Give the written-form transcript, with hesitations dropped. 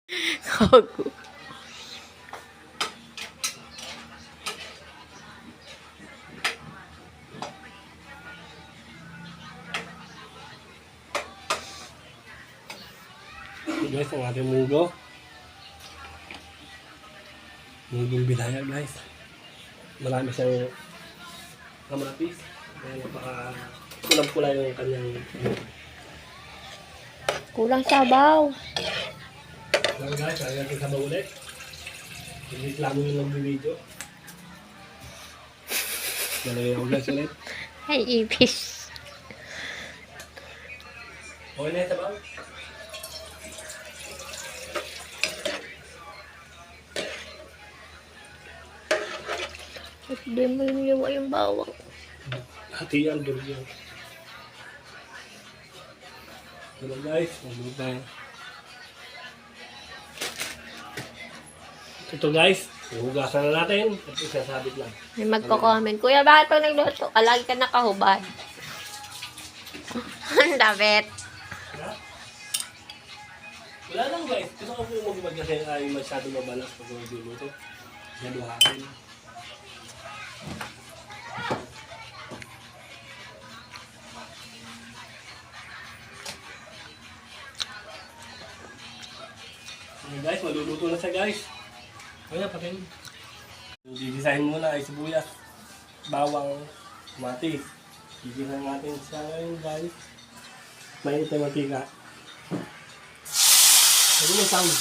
Gago. Guys, ang ating munggo. Munggong bilaya guys. Marami siyang kamatis. Kaya napaka-kulang-pula yung kanyang Kulang sabaw. Hello guys, kaya natin sabaw ulit. Hindi lang yung nag-video. Nalagay ako guys ulit. Ay, ipis. Okay na yung sabaw. At di mo yung bawang. Hati yan, durog yan. Hello guys, magluto tayo. Ito guys, hugasan na natin at isasabit lang. May magko-comment, Kuya, bakit pag nagluto ka, lagi ka nakahubad? Ang dabit. Wala lang guys, gusto ko po mag-ibag kasi ay masyado mabalas pag magluluto. Galuhain. Okay guys, maluluto na siya guys. Kaya patin. Yung didesign muna ay sibuyas, bawang, kamatis. Didesign natin siya ngayon guys. Mainit na mantika. Ano yung sound?